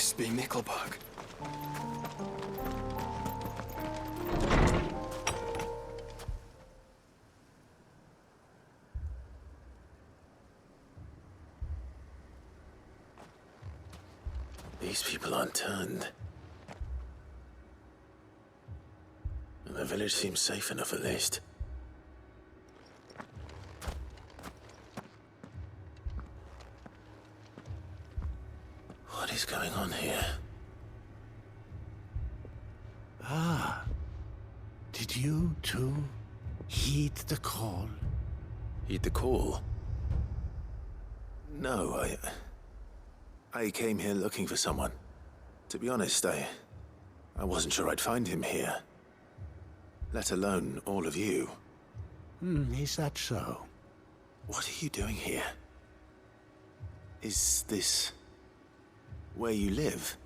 must be Nickelbug. These people aren't turned. And the village seems safe enough at least. What is going on here? Ah, did you too heed the call? Heed the call? No, I came here looking for someone. To be honest, I wasn't sure I'd find him here. Let alone all of you. Is that so? What are you doing here? Is this where you live?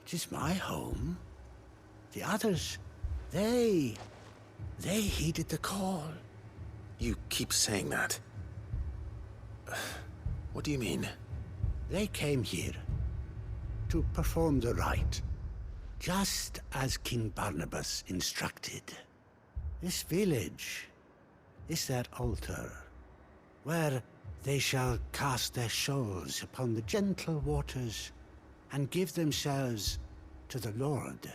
It is my home. The others, they heeded the call. You keep saying that. What do you mean? They came here to perform the rite, just as King Barnabas instructed. This village is their altar, where they shall cast their souls upon the gentle waters and give themselves to the Lord.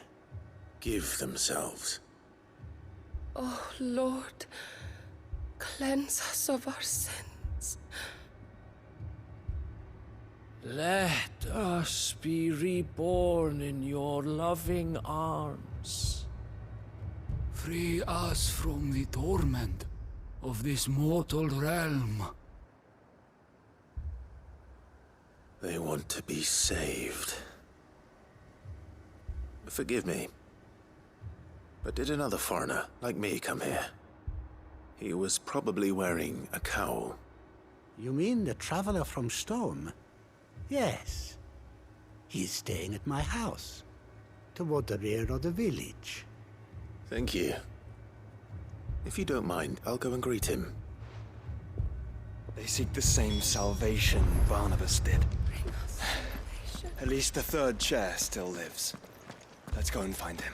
Give themselves? Oh, Lord, cleanse us of our sins. Let us be reborn in your loving arms. Free us from the torment of this mortal realm. They want to be saved. Forgive me, but did another foreigner like me come here? He was probably wearing a cowl. You mean the traveler from Stone? Yes. He is staying at my house, toward the rear of the village. Thank you. If you don't mind, I'll go and greet him. They seek the same salvation Barnabas did. Bring us salvation. At least the third chair still lives. Let's go and find him.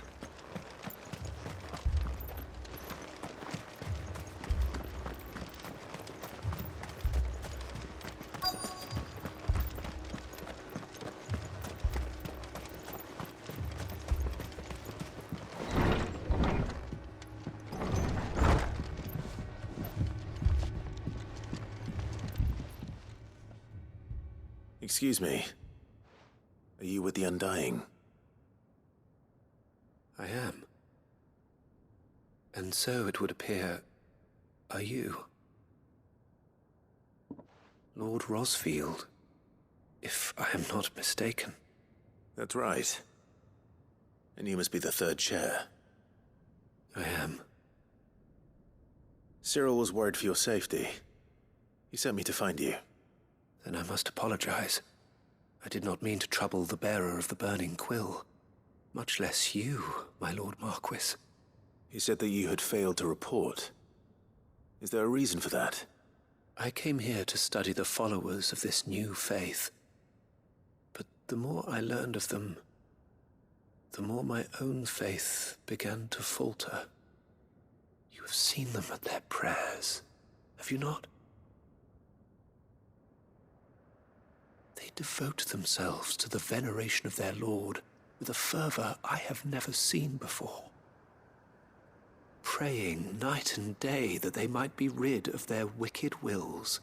Excuse me. Are you with the Undying? I am. And so it would appear, are you? Lord Rosfield, if I am not mistaken. That's right. And you must be the third chair. I am. Cyril was worried for your safety. He sent me to find you. Then I must apologize. I did not mean to trouble the bearer of the burning quill. Much less you, my Lord Marquis. He said that you had failed to report. Is there a reason for that? I came here to study the followers of this new faith. But the more I learned of them, the more my own faith began to falter. You have seen them at their prayers, have you not? They devote themselves to the veneration of their Lord with a fervor I have never seen before. Praying night and day that they might be rid of their wicked wills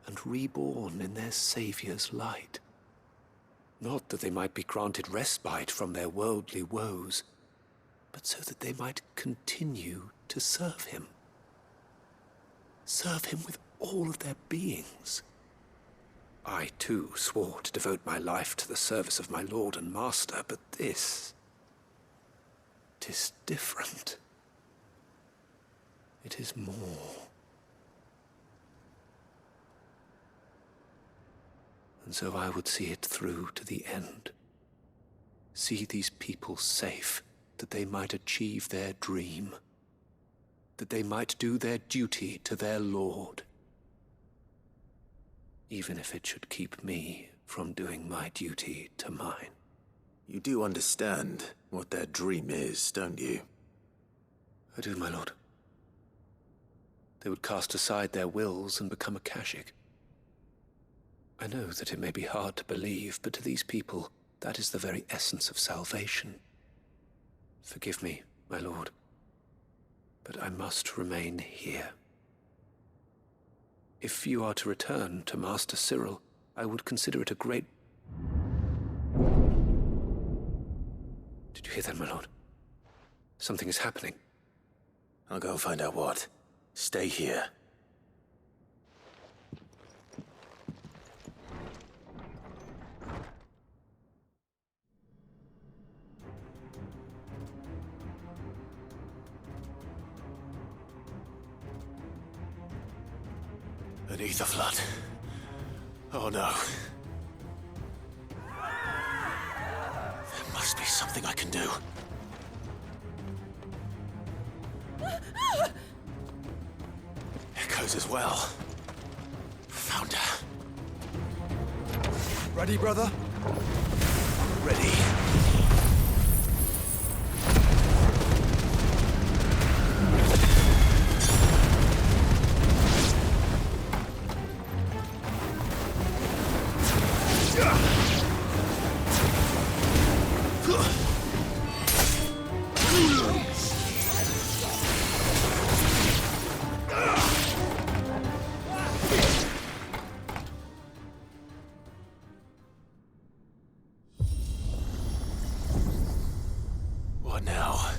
and reborn in their Saviour's light. Not that they might be granted respite from their worldly woes, but so that they might continue to serve him. Serve him with all of their beings. I, too, swore to devote my life to the service of my Lord and Master, but this... 'tis different. It is more. And so I would see it through to the end. See these people safe, that they might achieve their dream. That they might do their duty to their Lord. Even if it should keep me from doing my duty to mine. You do understand what their dream is, don't you? I do, my lord. They would cast aside their wills and become a Kashik. I know that it may be hard to believe, but to these people, that is the very essence of salvation. Forgive me, my lord, but I must remain here. If you are to return to Master Cyril, I would consider it a great... Did you hear that, my lord? Something is happening. I'll go and find out what. Stay here. An ether flood. Oh no. There must be something I can do. Echoes as well. Found her. Ready, brother? Ready. What now?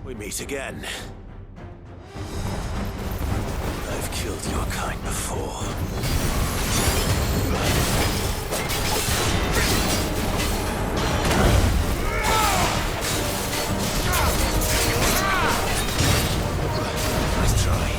We meet again. I've killed your kind before. Nice try.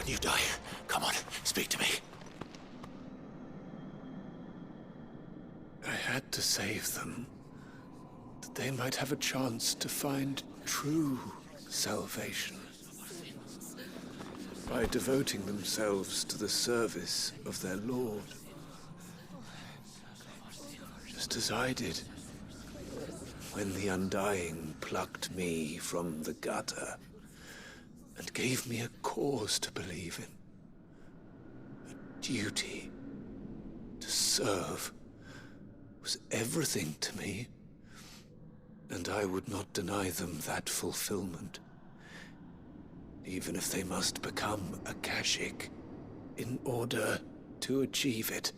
you die. Come on, speak to me. I had to save them, that they might have a chance to find true salvation. By devoting themselves to the service of their Lord. Just as I did when the Undying plucked me from the gutter and gave me a cause to believe in. A duty to serve was everything to me, and I would not deny them that fulfillment, even if they must become a Kashik in order to achieve it.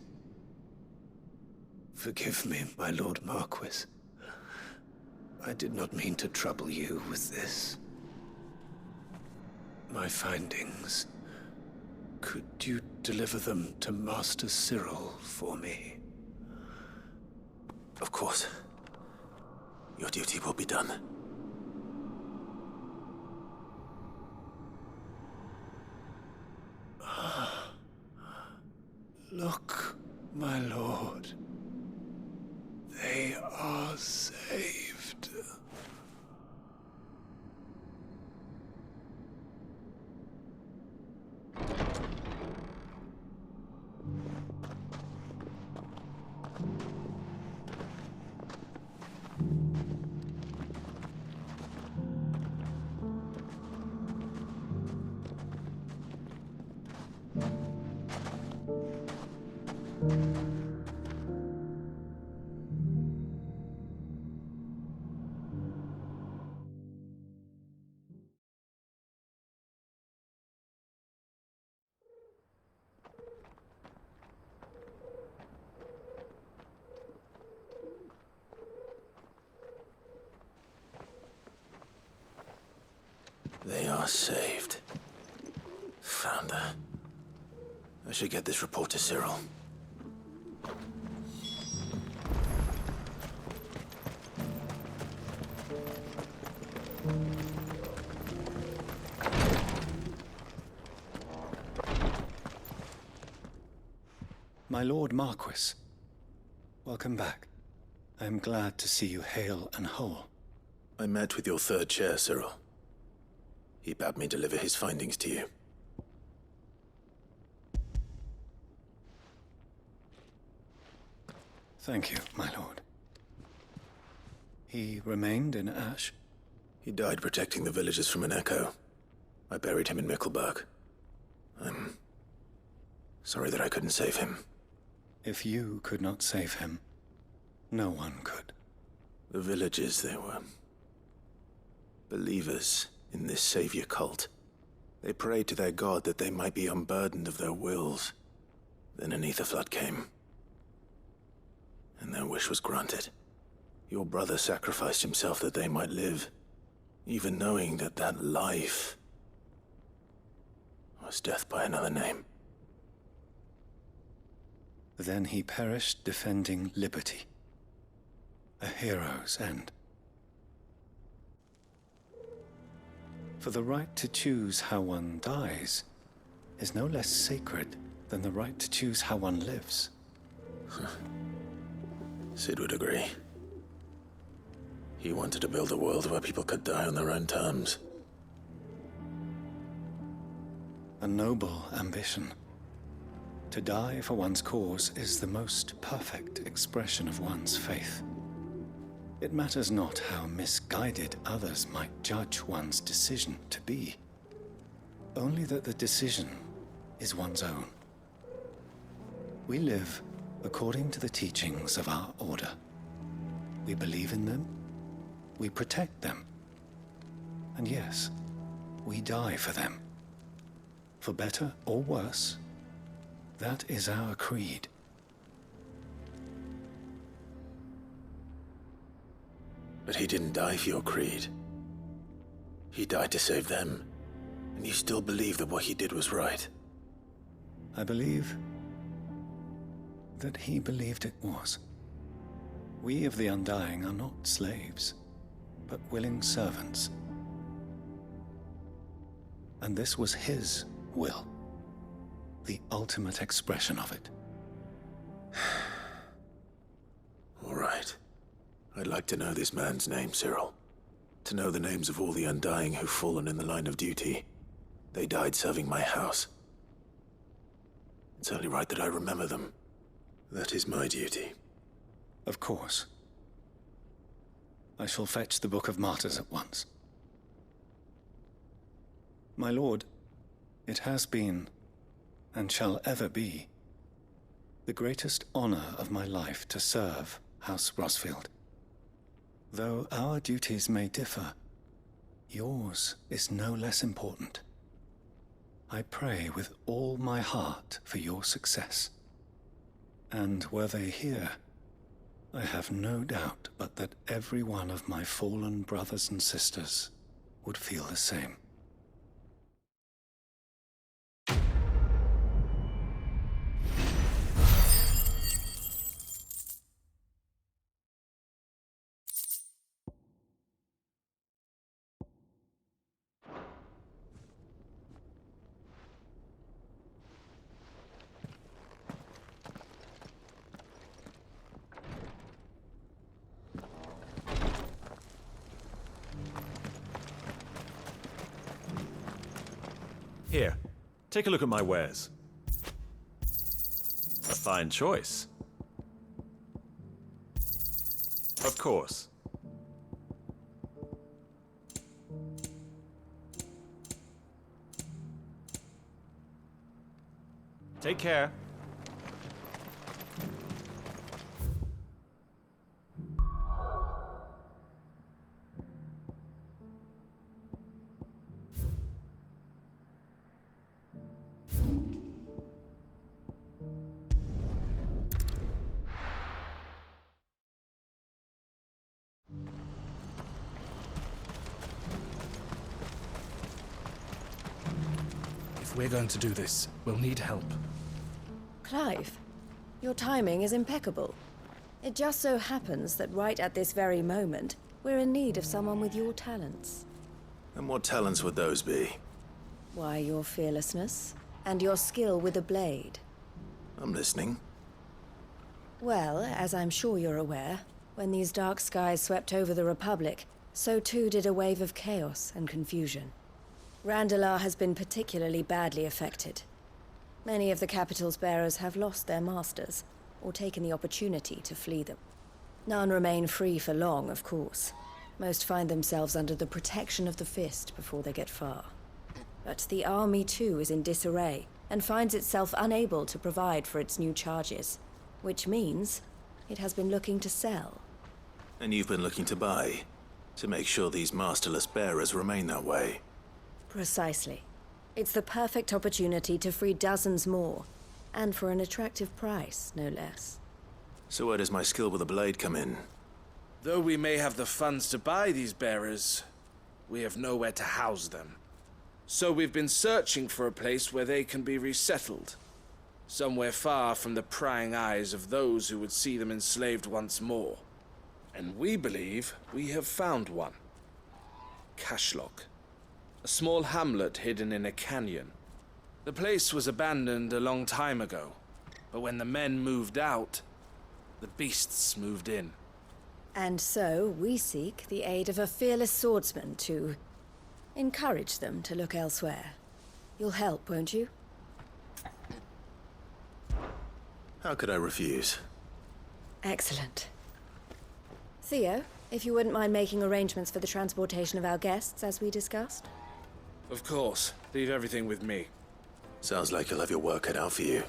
Forgive me, my Lord Marquis. I did not mean to trouble you with this. My findings. Could you deliver them to Master Cyril for me? Of course. Your duty will be done. Look, my lord. They are saved. They are saved. Found her. I should get this report to Cyril. My Lord Marquis, welcome back. I am glad to see you hale and whole. I met with your third chair, Cyril. He bade me deliver his findings to you. Thank you, my lord. He remained in Ash? He died protecting the villagers from an echo. I buried him in Mickelberg. I'm sorry that I couldn't save him. If you could not save him, no one could. The villagers, they were believers in this savior cult. They prayed to their god that they might be unburdened of their wills. Then an ether flood came, and their wish was granted. Your brother sacrificed himself that they might live, even knowing that that life was death by another name. Then he perished defending liberty. A hero's end. For the right to choose how one dies is no less sacred than the right to choose how one lives. Sid would agree. He wanted to build a world where people could die on their own terms. A noble ambition. To die for one's cause is the most perfect expression of one's faith. It matters not how misguided others might judge one's decision to be. Only that the decision is one's own. We live according to the teachings of our order. We believe in them, we protect them, and yes, we die for them. For better or worse, that is our creed. But he didn't die for your creed. He died to save them, and you still believe that what he did was right. I believe that he believed it was. We of the Undying are not slaves, but willing servants. And this was his will. the ultimate expression of it. All right. I'd like to know this man's name, Cyril. To know the names of all the Undying who've fallen in the line of duty. They died serving my house. It's only right that I remember them. That is my duty. Of course. I shall fetch the Book of Martyrs at once. My lord, it has been, and shall ever be, the greatest honor of my life to serve House Rosfield. Though our duties may differ, yours is no less important. I pray with all my heart for your success. And were they here, I have no doubt but that every one of my fallen brothers and sisters would feel the same. Here, take a look at my wares. A fine choice. Of course. Take care. If we're going to do this, we'll need help. Clive, your timing is impeccable. It just so happens that right at this very moment, we're in need of someone with your talents. And what talents would those be? Why, your fearlessness, and your skill with a blade. I'm listening. Well, as I'm sure you're aware, when these dark skies swept over the Republic, so too did a wave of chaos and confusion. Randalar has been particularly badly affected. Many of the capital's bearers have lost their masters, or taken the opportunity to flee them. None remain free for long, of course. Most find themselves under the protection of the Fist before they get far. But the army too is in disarray, and finds itself unable to provide for its new charges. Which means it has been looking to sell. And you've been looking to buy, to make sure these masterless bearers remain that way. Precisely. It's the perfect opportunity to free dozens more, and for an attractive price, no less. So where does my skill with a blade come in? Though we may have the funds to buy these bearers, we have nowhere to house them. So we've been searching for a place where they can be resettled. Somewhere far from the prying eyes of those who would see them enslaved once more. And we believe we have found one. Cashlock. A small hamlet hidden in a canyon. The place was abandoned a long time ago, but when the men moved out, the beasts moved in. And so we seek the aid of a fearless swordsman to encourage them to look elsewhere. You'll help, won't you? How could I refuse? Excellent. Theo, if you wouldn't mind making arrangements for the transportation of our guests, as we discussed. Of course. Leave everything with me. Sounds like you'll have your work cut out for you.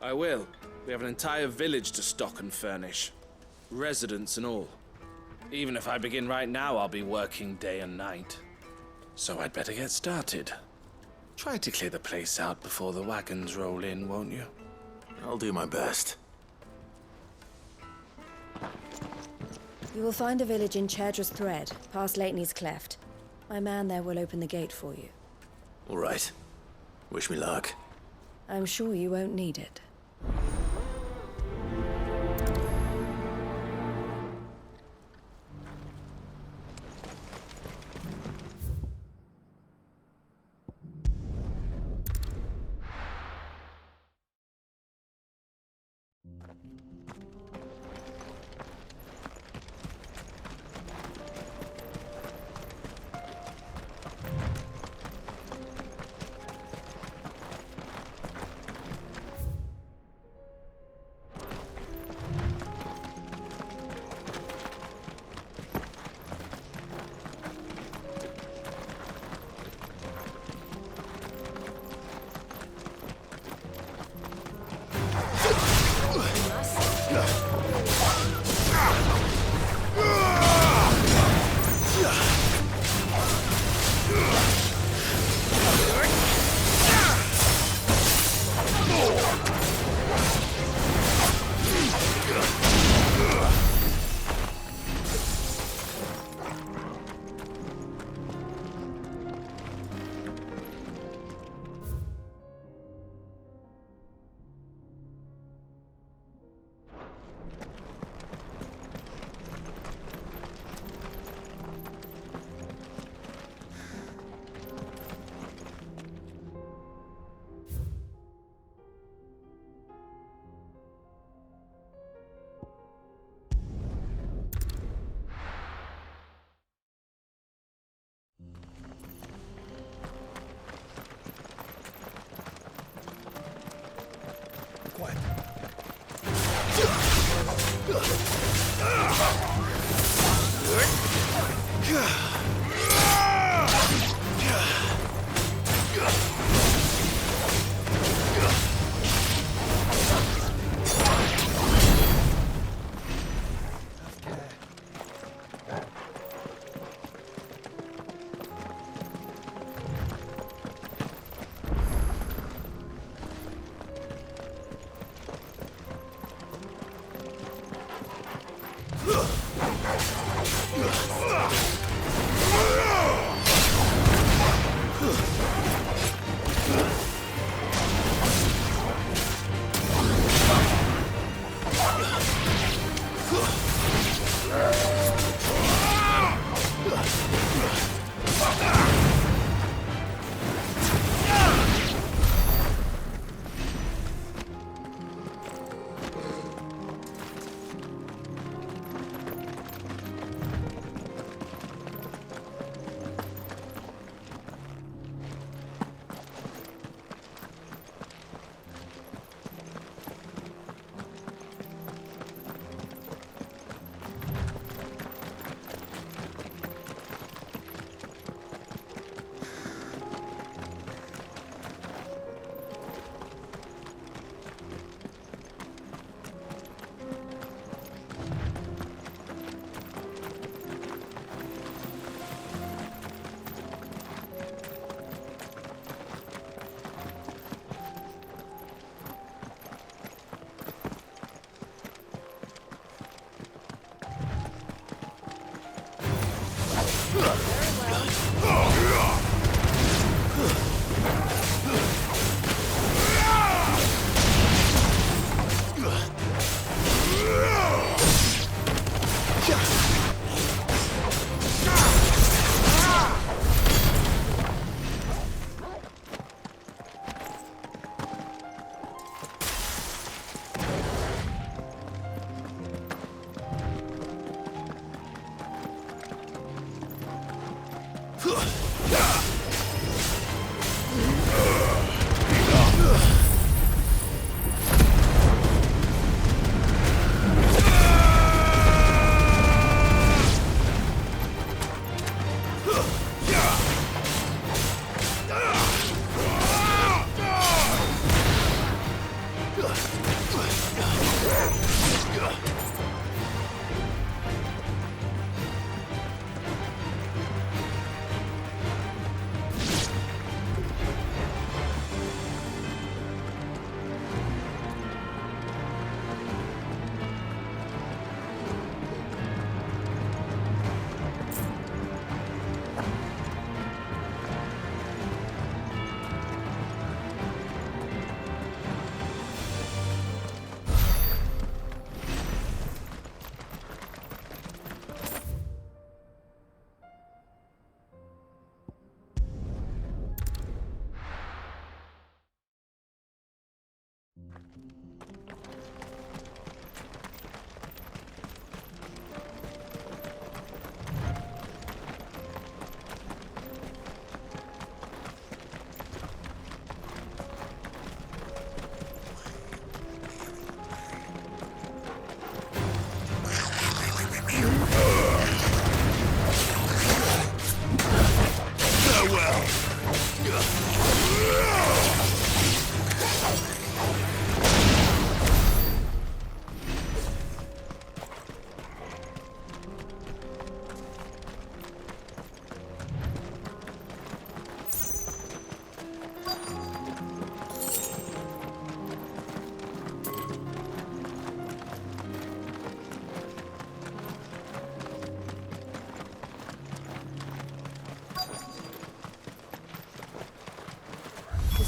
I will. We have an entire village to stock and furnish. Residents and all. Even if I begin right now, I'll be working day and night. So I'd better get started. Try to clear the place out before the wagons roll in, won't you? I'll do my best. You will find a village in Chairdra's Thread, past Lateney's Cleft. My man there will open the gate for you. All right. Wish me luck. I'm sure you won't need it.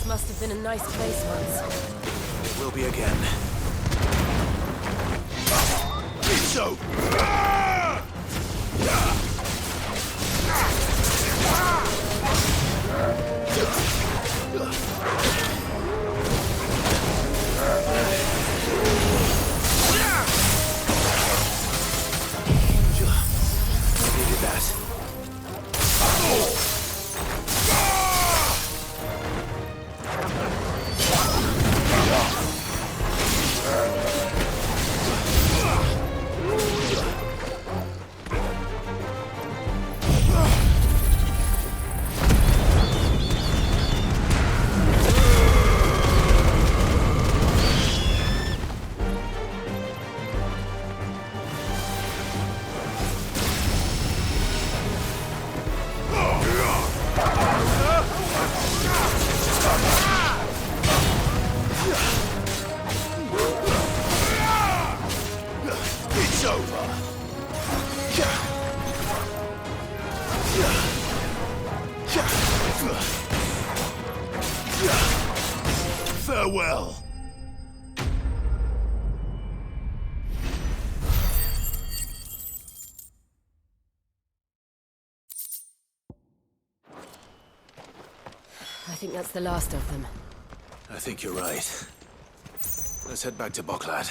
This must have been a nice place once. It will be again. So. Farewell. I think that's the last of them. I think you're right. Let's head back to Boklad.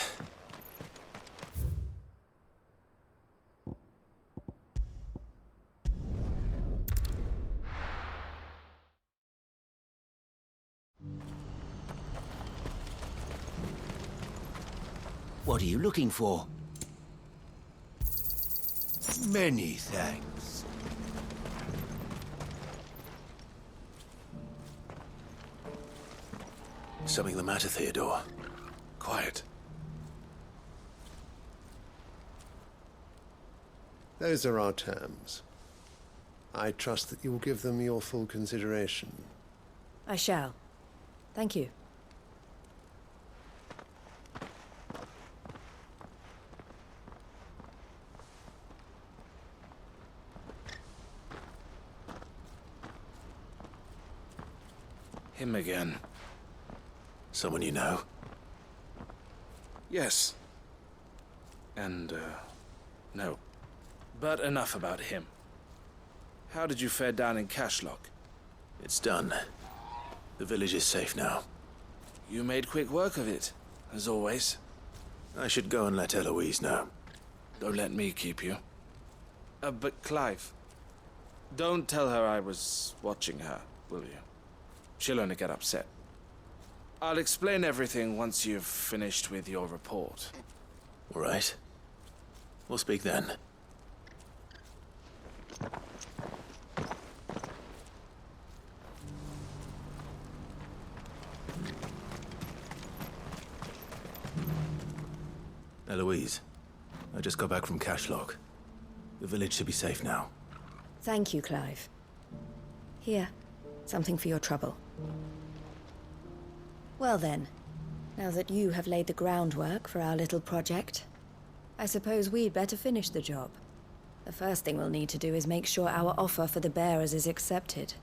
What are you looking for? Many thanks. Something the matter, Theodore? Quiet. Those are our terms. I trust that you will give them your full consideration. I shall. Thank you. Him again. Someone you know? Yes. And, no. But enough about him. How did you fare down in Cashlock? It's done. The village is safe now. You made quick work of it, as always. I should go and let Eloise know. Don't let me keep you. But Clive, don't tell her I was watching her, will you? She'll only get upset. I'll explain everything once you've finished with your report. All right. We'll speak then. Eloise, I just got back from Cashlock. The village should be safe now. Thank you, Clive. Here, something for your trouble. Well then, now that you have laid the groundwork for our little project, I suppose we'd better finish the job. The first thing we'll need to do is make sure our offer for the bearers is accepted.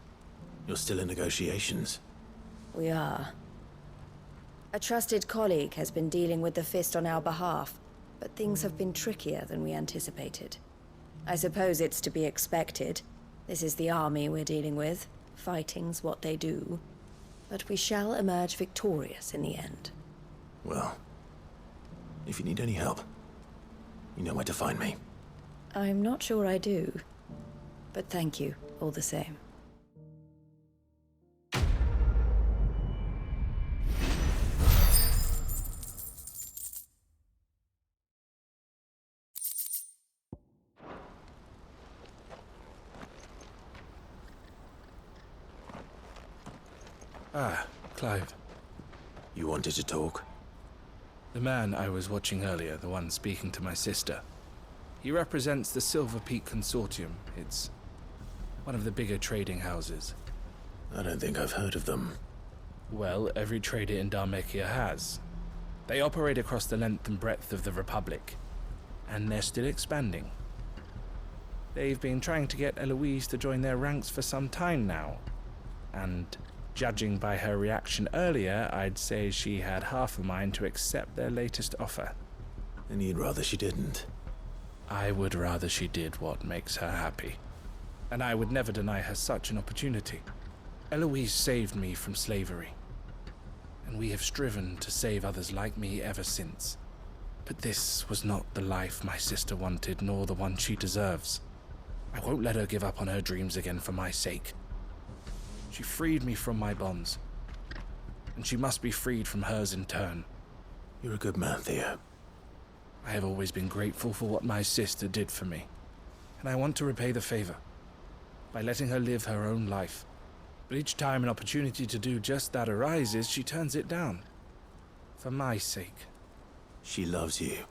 You're still in negotiations? We are. A trusted colleague has been dealing with the Fist on our behalf, but things have been trickier than we anticipated. I suppose it's to be expected. This is the army we're dealing with. Fighting's what they do. But we shall emerge victorious in the end. Well, if you need any help, you know where to find me. I'm not sure I do. But thank you, all the same. Ah, Clive. You wanted to talk? The man I was watching earlier, the one speaking to my sister. He represents the Silver Peak Consortium. It's one of the bigger trading houses. I don't think I've heard of them. Well, every trader in Dharmekia has. They operate across the length and breadth of the Republic, and they're still expanding. They've been trying to get Eloise to join their ranks for some time now, and Judging by her reaction earlier, I'd say she had half a mind to accept their latest offer. And you'd rather she didn't? I would rather she did what makes her happy. And I would never deny her such an opportunity. Eloise saved me from slavery. And we have striven to save others like me ever since. But this was not the life my sister wanted, nor the one she deserves. I won't let her give up on her dreams again for my sake. She freed me from my bonds, and she must be freed from hers in turn. You're a good man, Theo. I have always been grateful for what my sister did for me, and I want to repay the favor by letting her live her own life. But each time an opportunity to do just that arises, she turns it down. For my sake. She loves you.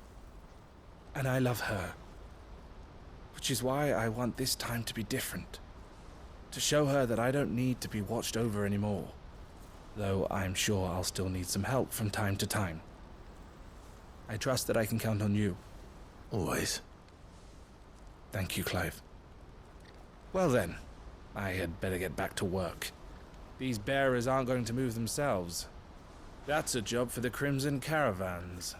And I love her. Which is why I want this time to be different. To show her that I don't need to be watched over anymore. Though I'm sure I'll still need some help from time to time. I trust that I can count on you. Always. Thank you, Clive. Well then, I had better get back to work. These bearers aren't going to move themselves. That's a job for the Crimson Caravans.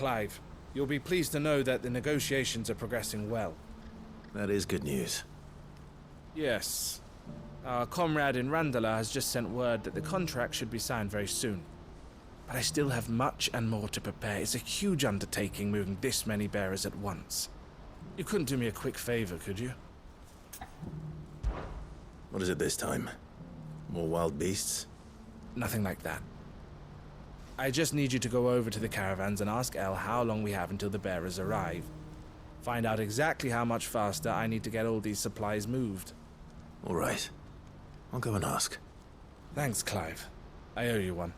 Clive, you'll be pleased to know that the negotiations are progressing well. That is good news. Yes. Our comrade in Randala has just sent word that the contract should be signed very soon. But I still have much and more to prepare. It's a huge undertaking moving this many bearers at once. You couldn't do me a quick favor, could you? What is it this time? More wild beasts? Nothing like that. I just need you to go over to the caravans and ask El how long we have until the bearers arrive. Find out exactly how much faster I need to get all these supplies moved. All right. I'll go and ask. Thanks, Clive. I owe you one.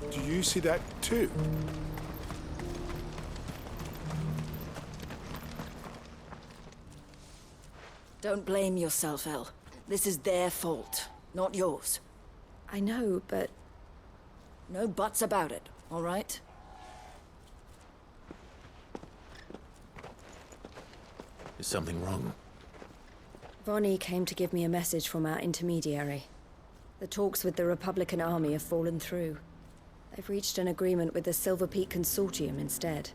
Do you see that too? Don't blame yourself, El. This is their fault, not yours. I know, but... No buts about it, all right? Is something wrong? Vonnie came to give me a message from our intermediary. The talks with the Republican army have fallen through. They've reached an agreement with the Silver Peak Consortium instead.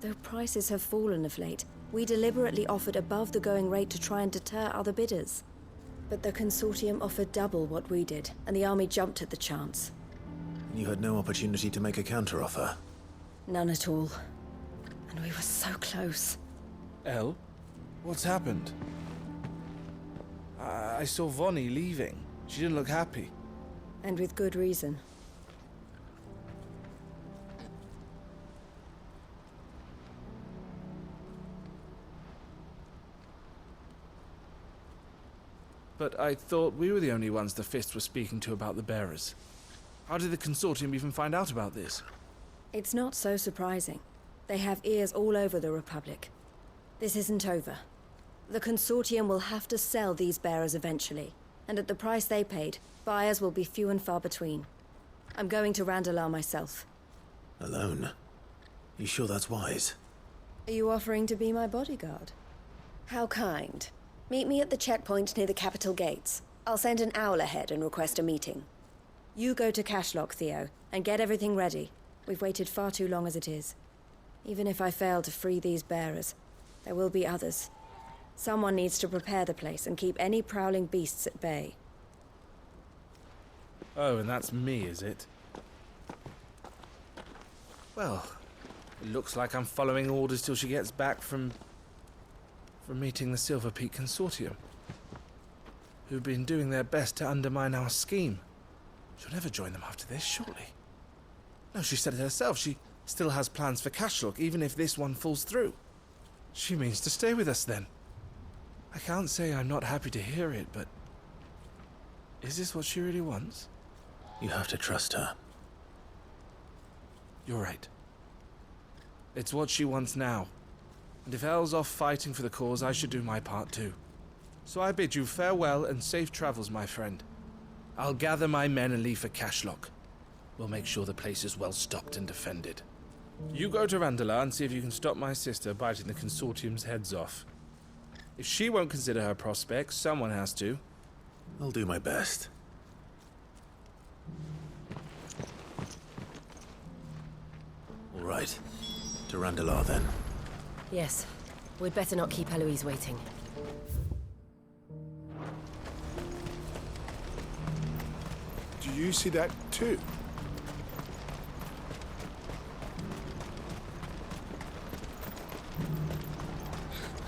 Though prices have fallen of late, we deliberately offered above the going rate to try and deter other bidders. But the Consortium offered double what we did, and the army jumped at the chance. You had no opportunity to make a counteroffer? None at all. And we were so close. El? What's happened? I saw Vonnie leaving. She didn't look happy. And with good reason. But I thought we were the only ones the Fist were speaking to about the bearers. How did the Consortium even find out about this? It's not so surprising. They have ears all over the Republic. This isn't over. The Consortium will have to sell these bearers eventually, and at the price they paid, buyers will be few and far between. I'm going to Randalar myself. Alone? You sure that's wise? Are you offering to be my bodyguard? How kind. Meet me at the checkpoint near the capital gates. I'll send an owl ahead and request a meeting. You go to Cashlock, Theo, and get everything ready. We've waited far too long as it is. Even if I fail to free these bearers, there will be others. Someone needs to prepare the place and keep any prowling beasts at bay. Oh, and that's me, is it? Well, it looks like I'm following orders till she gets back from meeting the Silver Peak Consortium, who've been doing their best to undermine our scheme. She'll never join them after this, surely. No, she said it herself. She still has plans for Cashlock, even if this one falls through. She means to stay with us, then. I can't say I'm not happy to hear it, but... is this what she really wants? You have to trust her. You're right. It's what she wants now. And if Elle's off fighting for the cause, I should do my part too. So I bid you farewell and safe travels, my friend. I'll gather my men and leave for Cashlock. We'll make sure the place is well stocked and defended. You go to Randalar and see if you can stop my sister biting the Consortium's heads off. If she won't consider her prospects, someone has to. I'll do my best. All right. To Randalar, then. Yes. We'd better not keep Eloise waiting. Do you see that too?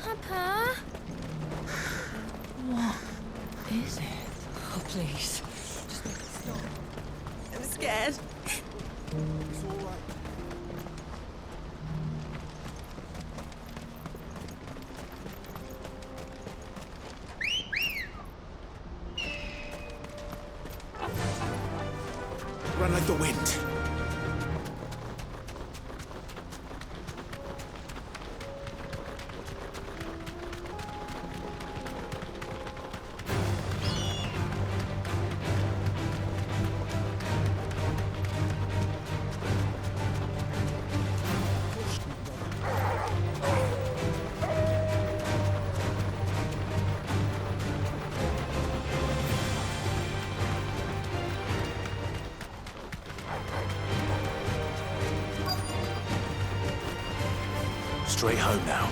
Papa? What is it? Oh, please. Stop. I'm scared. It's all right. Run like the wind. Straight home now.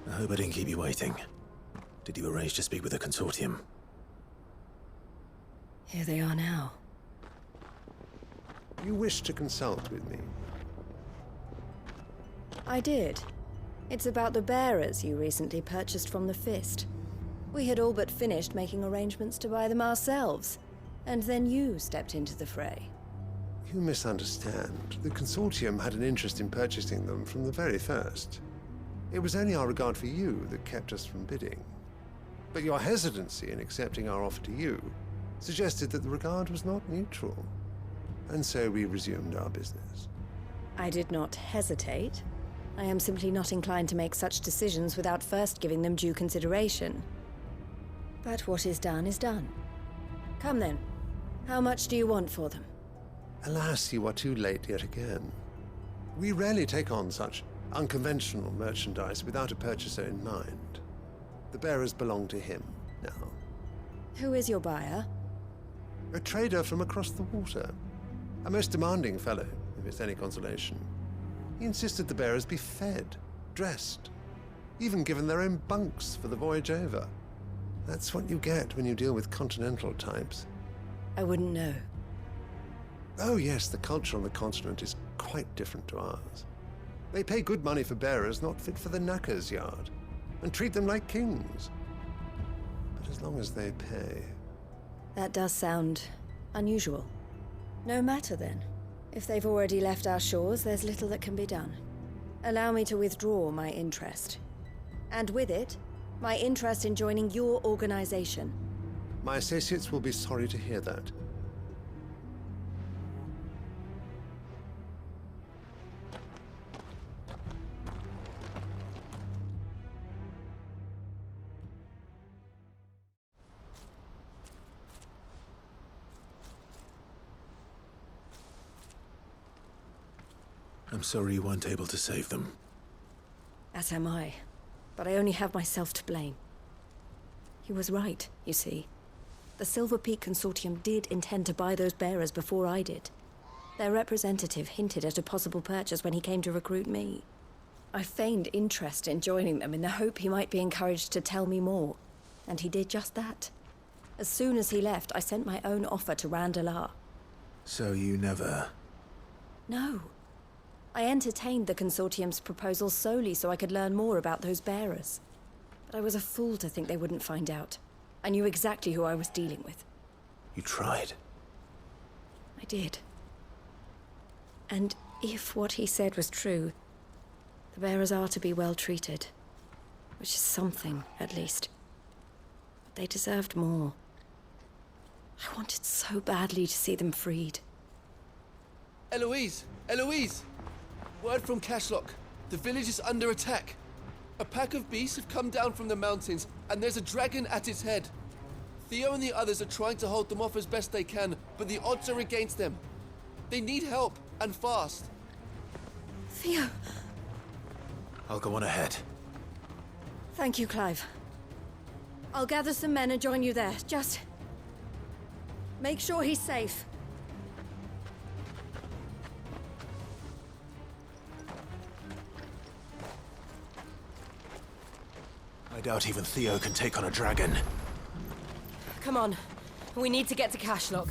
I hope I didn't keep you waiting. Did you arrange to speak with the Consortium? Here they are now. You wish to consult with me? I did. It's about the bearers you recently purchased from the Fist. We had all but finished making arrangements to buy them ourselves, and then you stepped into the fray. You misunderstand. The Consortium had an interest in purchasing them from the very first. It was only our regard for you that kept us from bidding. But your hesitancy in accepting our offer to you suggested that the regard was not mutual. And so we resumed our business. I did not hesitate. I am simply not inclined to make such decisions without first giving them due consideration. But what is done is done. Come then. How much do you want for them? Alas, you are too late yet again. We rarely take on such unconventional merchandise without a purchaser in mind. The bearers belong to him now. Who is your buyer? A trader from across the water. A most demanding fellow, if it's any consolation. He insisted the bearers be fed, dressed, even given their own bunks for the voyage over. That's what you get when you deal with continental types. I wouldn't know. Oh yes, the culture on the continent is quite different to ours. They pay good money for bearers not fit for the knacker's yard, and treat them like kings. But as long as they pay... That does sound unusual. No matter then. If they've already left our shores, there's little that can be done. Allow me to withdraw my interest. And with it, my interest in joining your organization. My associates will be sorry to hear that. I'm sorry you weren't able to save them. As am I. But I only have myself to blame. He was right, you see. The Silver Peak Consortium did intend to buy those bearers before I did. Their representative hinted at a possible purchase when he came to recruit me. I feigned interest in joining them in the hope he might be encouraged to tell me more. And he did just that. As soon as he left, I sent my own offer to Randalar. So you never... No. I entertained the Consortium's proposal solely so I could learn more about those bearers. But I was a fool to think they wouldn't find out. I knew exactly who I was dealing with. You tried. I did. And if what he said was true, the bearers are to be well treated. Which is something, at least. But they deserved more. I wanted so badly to see them freed. Eloise! Eloise! Word from Cashlock. The village is under attack. A pack of beasts have come down from the mountains, and there's a dragon at its head. Theo and the others are trying to hold them off as best they can, but the odds are against them. They need help, and fast. Theo! I'll go on ahead. Thank you, Clive. I'll gather some men and join you there. Just make sure he's safe. I doubt even Theo can take on a dragon. Come on. We need to get to Cashlock.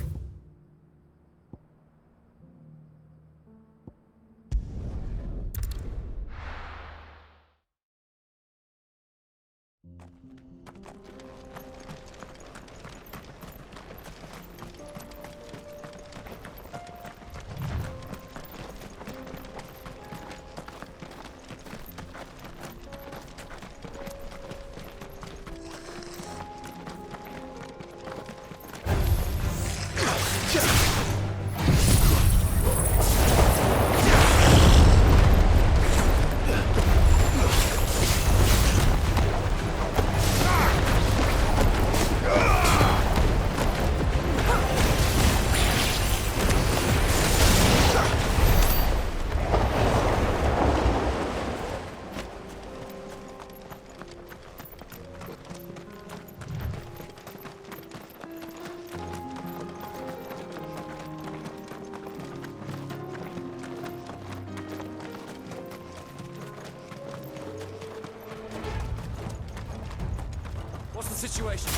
What's the situation?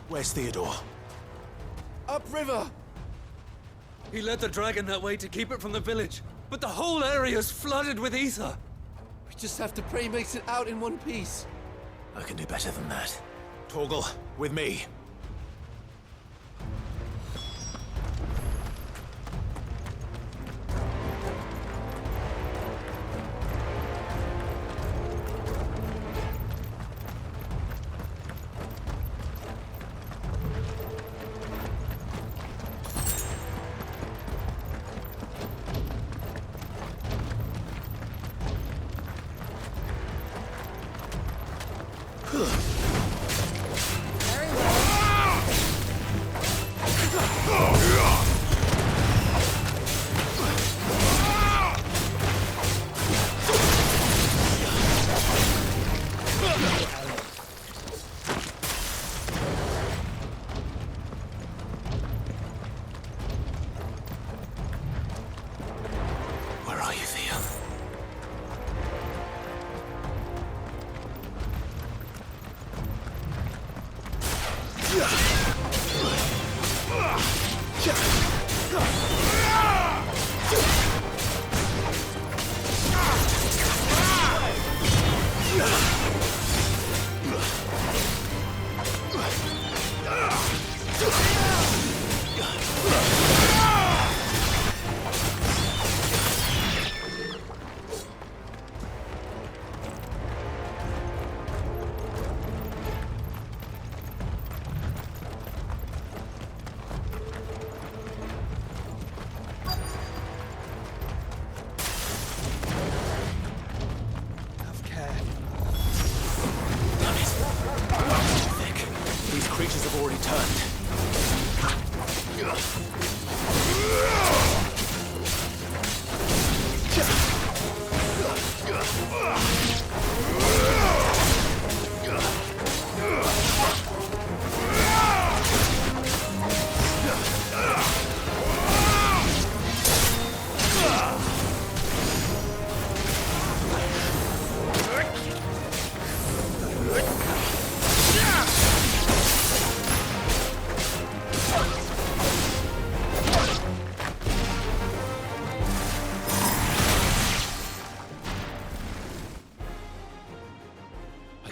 Where's Theodore? Upriver! He led the dragon that way to keep it from the village, but the whole area's flooded with ether. We just have to pray he makes it out in one piece. I can do better than that. Torgal, with me.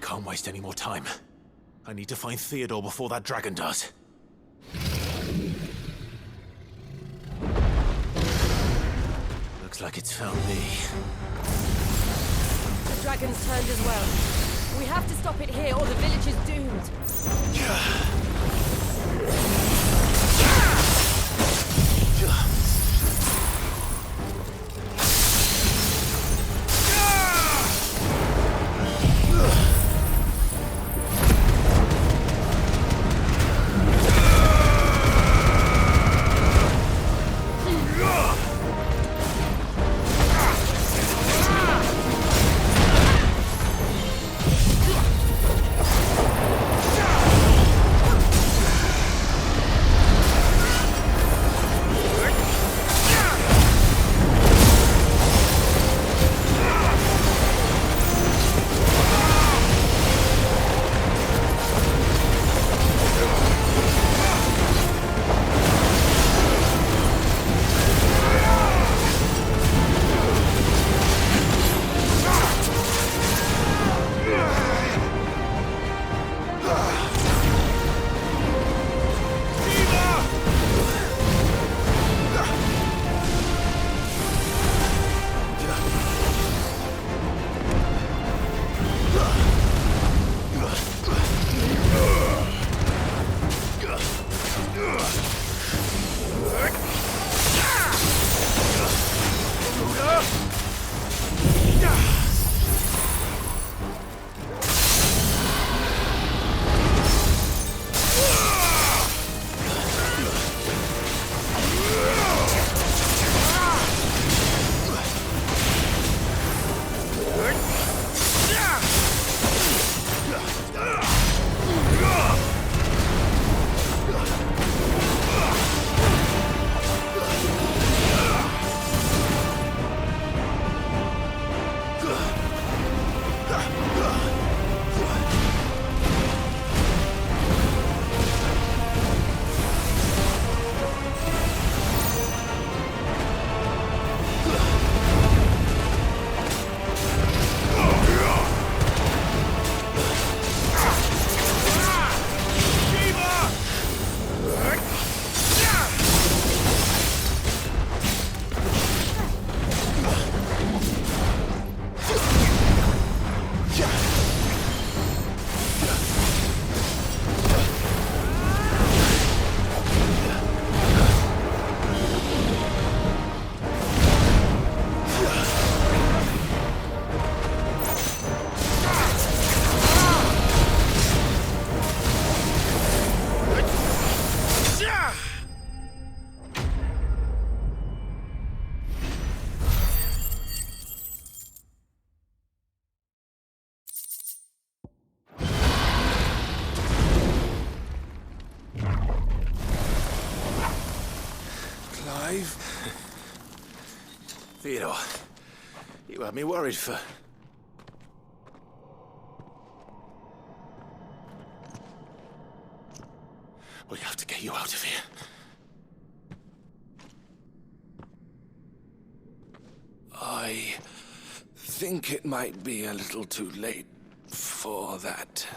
can't waste any more time. I need to find Theodore before that dragon does. Looks like it's found me. The dragon's turned as well. We have to stop it here or the village is doomed. Theodore, you had me worried for... We have to get you out of here. I think it might be a little too late for that.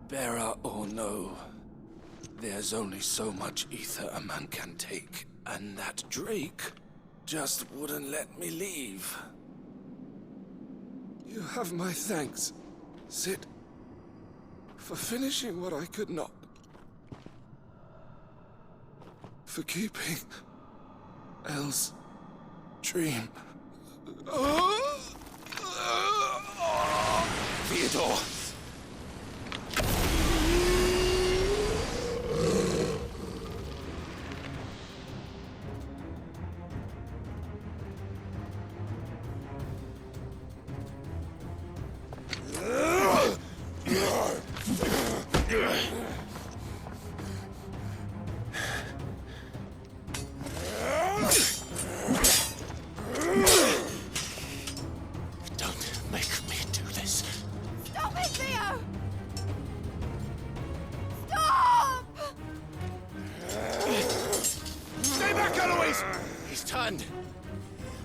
Bearer or no, there's only so much ether a man can take, and that Drake just wouldn't let me leave. You have my thanks, Sid, for finishing what I could not. For keeping Elle's dream. Theodore!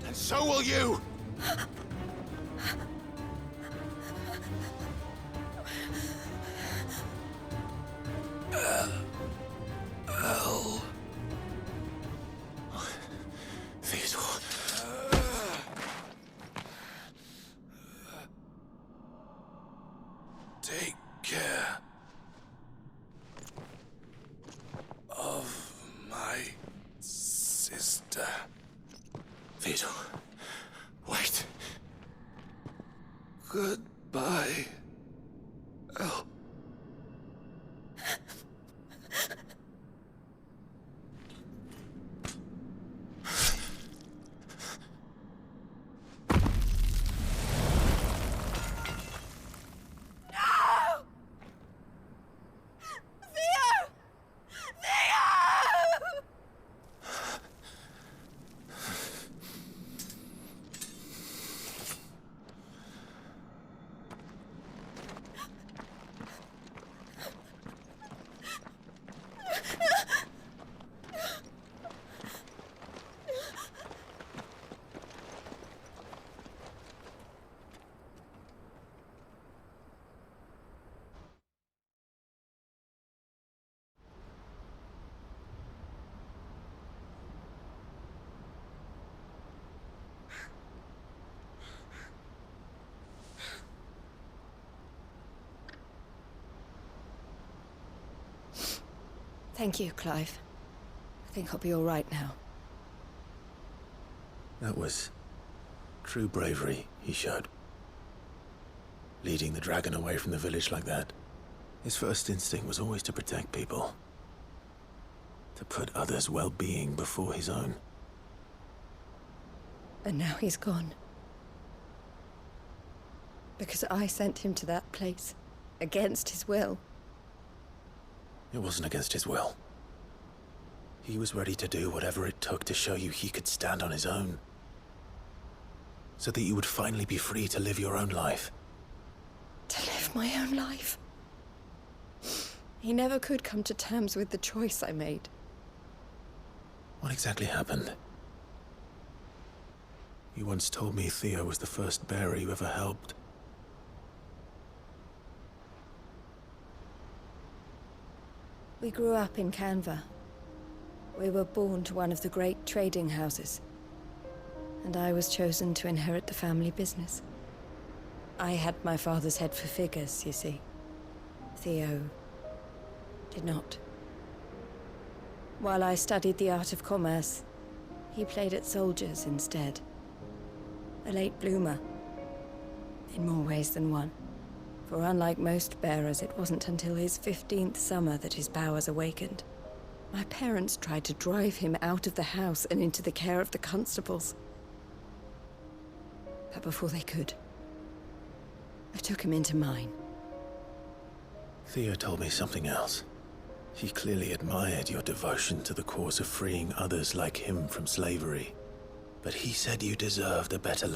And so will you! Take care of my sister. Theodore, wait. Goodbye, El. Thank you, Clive. I think I'll be all right now. That was true bravery he showed. Leading the dragon away from the village like that. His first instinct was always to protect people. To put others' well-being before his own. And now he's gone. Because I sent him to that place, against his will. It wasn't against his will. He was ready to do whatever it took to show you he could stand on his own. So that you would finally be free to live your own life. To live my own life? He never could come to terms with the choice I made. What exactly happened? You once told me Theo was the first bearer you ever helped. We grew up in Canva. We were born to one of the great trading houses. And I was chosen to inherit the family business. I had my father's head for figures, you see. Theo did not. While I studied the art of commerce, he played at soldiers instead. A late bloomer, in more ways than one. For unlike most bearers, it wasn't until his 15th summer that his powers awakened. My parents tried to drive him out of the house and into the care of the constables. But before they could, I took him into mine. Theo told me something else. He clearly admired your devotion to the cause of freeing others like him from slavery. But he said you deserved a better life.